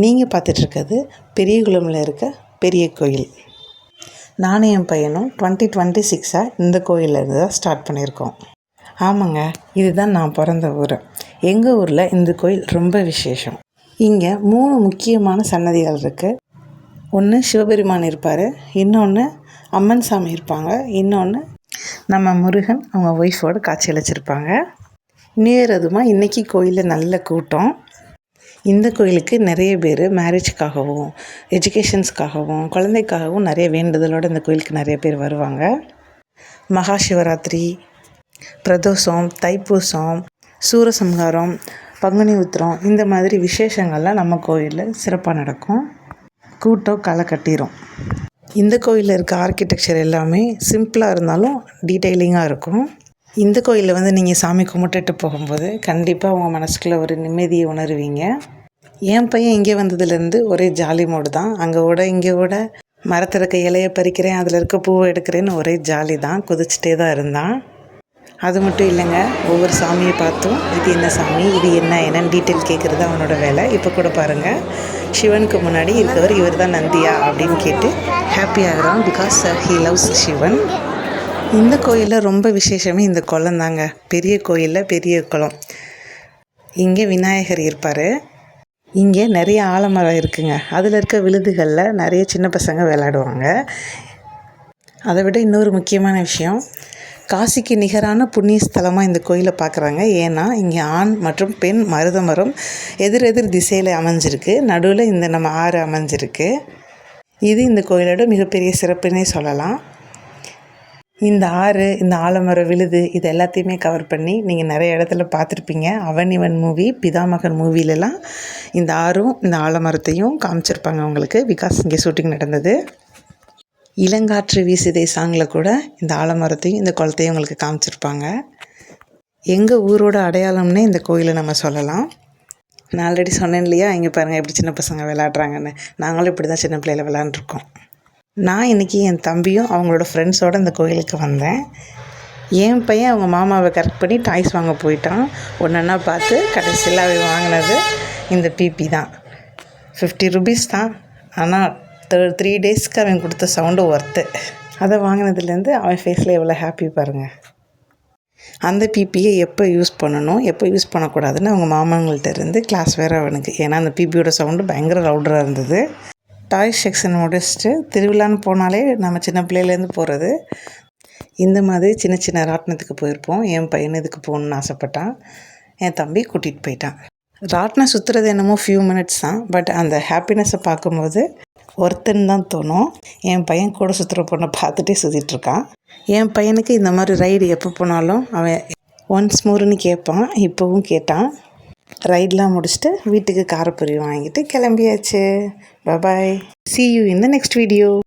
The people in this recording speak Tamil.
நீங்கள் பார்த்துட்ருக்கிறது பெரியகுளமில் இருக்க பெரிய கோயில். நானும் என் பையனும் 2026 இந்த கோயிலேருந்து தான் ஸ்டார்ட் பண்ணியிருக்கோம். ஆமாங்க, இதுதான் நான் பிறந்த ஊர். எங்கள் ஊரில் இந்த கோயில் ரொம்ப விசேஷம். இங்கே 3 முக்கியமான சன்னதிகள் இருக்குது. ஒன்று சிவபெருமான் இருப்பார், இன்னொன்று அம்மன் சாமி இருப்பாங்க, இன்னொன்று நம்ம முருகன் அவங்க ஒய்ஃபோடு காட்சி அளிச்சிருப்பாங்க. நேரதுமாக இன்றைக்கி கோயிலில் நல்ல கூட்டம். இந்த கோயிலுக்கு நிறைய பேர் மேரேஜ்க்காகவும் எஜுகேஷன்ஸ்க்காகவும் குழந்தைக்காகவும் நிறைய வேண்டுதலோடு இந்த கோயிலுக்கு நிறைய பேர் வருவாங்க. மகா சிவராத்திரி, பிரதோஷம், தைப்பூசம், சூரசம்ஹாரம், பங்குனி உத்திரம் இந்த மாதிரி விசேஷங்கள்லாம் நம்ம கோயிலில் சிறப்பாக நடக்கும். கூட்டம் களை கட்டிடும். இந்த கோயிலில் இருக்க ஆர்கிடெக்சர் எல்லாமே சிம்பிளாக இருந்தாலும் டீட்டெயிலிங்காக இருக்கும். இந்த கோயிலில் நீங்கள் சாமி கும்பிட்டுட்டு போகும்போது கண்டிப்பாக உங்கள் மனசுக்குள்ளே ஒரு நிம்மதியை உணருவீங்க. என் பையன் இங்கே வந்ததுலேருந்து ஒரே ஜாலி மோடு தான். அங்கே ஓட இங்கே ஓட, மரத்தில் இருக்க இலையை பறிக்கிறேன், அதில் இருக்க பூவை எடுக்கிறேன்னு ஒரே ஜாலி தான், குதிச்சுட்டே தான் இருந்தான். அது மட்டும் இல்லைங்க, ஒவ்வொரு சாமியை பார்த்தும் இது என்ன சாமி, இது என்னன்னு டீட்டெயில் கேட்குறது அவனோட வேலை. இப்போ கூட பாருங்கள், சிவனுக்கு முன்னாடி இருக்கவர் இவர் தான் நந்தியா அப்படின்னு கேட்டு ஹாப்பி ஆகிறான். Because he loves Sivan. இந்த கோயிலில் ரொம்ப விசேஷமே இந்த குளம் தாங்க. பெரிய கோயிலில் பெரிய குளம். இங்கே விநாயகர் இருப்பார். இங்கே நிறைய ஆலமரம் இருக்குங்க. அதில் இருக்க விழுதுகளில் நிறைய சின்ன பசங்க விளையாடுவாங்க. அதை விட இன்னொரு முக்கியமான விஷயம், காசிக்கு நிகரான புண்ணிய ஸ்தலமாக இந்த கோயிலை பார்க்குறாங்க. ஏன்னா இங்கே ஆண் மற்றும் பெண் மருத மரம் எதிர் திசையில் அமைஞ்சிருக்கு. நடுவில் இந்த நம்ம ஆறு அமைஞ்சிருக்கு. இது இந்த கோயிலோட மிகப்பெரிய சிறப்புன்னே சொல்லலாம். இந்த ஆறு, இந்த ஆலமர விழுது இது எல்லாத்தையுமே கவர் பண்ணி நீங்கள் நிறைய இடத்துல பார்த்துருப்பீங்க. அவன் இவன் மூவி, பிதாமகன் மூவிலெலாம் இந்த ஆறும் இந்த ஆலமரத்தையும் காமிச்சிருப்பாங்க உங்களுக்கு. பிகாஸ் இங்கே ஷூட்டிங் நடந்தது. இளங்காற்று வீசுதே சாங்கில் கூட இந்த ஆலமரத்தையும் இந்த குளத்தையும் உங்களுக்கு காமிச்சிருப்பாங்க. எங்கள் ஊரோட அடையாளம்னே இந்த கோயிலை நம்ம சொல்லலாம். நான் ஆல்ரெடி சொன்னேன் இல்லையா, இங்கே பாருங்கள் எப்படி சின்ன பசங்க விளையாடுறாங்கன்னு. நாங்களும் இப்படி தான் சின்ன பிள்ளையில் விளையாண்டுருக்கோம். நான் இன்றைக்கி என் தம்பியும் அவங்களோட ஃப்ரெண்ட்ஸோடு இந்த கோயிலுக்கு வந்தேன். என் பையன் அவங்க மாமாவை கரெக்ட் பண்ணி டாய்ஸ் வாங்க போயிட்டான். ஒன்றா பார்த்து கடைசியில் அவன் வாங்கினது இந்த பிபி தான். 50 rupees தான். ஆனால் 3 daysக்கு அவன் கொடுத்த சவுண்டு ஒர்த்து. அதை வாங்கினதுலேருந்து அவன் ஃபேஸில் எவ்வளோ ஹாப்பி பாருங்கள். அந்த பிபியை எப்போ யூஸ் பண்ணணும், எப்போ யூஸ் பண்ணக்கூடாதுன்னு அவங்க மாமாங்கள்ட்ட இருந்து கிளாஸ் வேறு அவனுக்கு. ஏன்னா அந்த பிபியோட சவுண்டு பயங்கர லவுடராக இருந்தது. டாய் செக்ஷன் முடிச்சுட்டு திருவிழான்னு போனாலே நம்ம சின்ன பிள்ளையிலேருந்து போகிறது. இந்த மாதிரி சின்ன சின்ன ராட்டினத்துக்கு போயிருப்போம். என் பையன் இதுக்கு போகணுன்னு ஆசைப்பட்டான். என் தம்பி கூட்டிகிட்டு போயிட்டான். ராட்டினம் சுற்றுறது என்னமோ ஃபியூ மினிட்ஸ் தான். பட் அந்த ஹாப்பினஸை பார்க்கும்போது ஒருத்தன் தான் தோணும். என் பையன் கூட சுற்றுற பொண்ணை பார்த்துட்டே சுற்றிட்டுருக்கான். என் பையனுக்கு இந்த மாதிரி ரைடு எப்போ போனாலும் அவன் ஒன்ஸ் மோர்னு கேட்பான். இப்போவும் கேட்டான். ரைடெலாம் முடிச்சுட்டு வீட்டுக்கு காரப்பொரி வாங்கிட்டு கிளம்பியாச்சு. Bye bye. See you in the next video.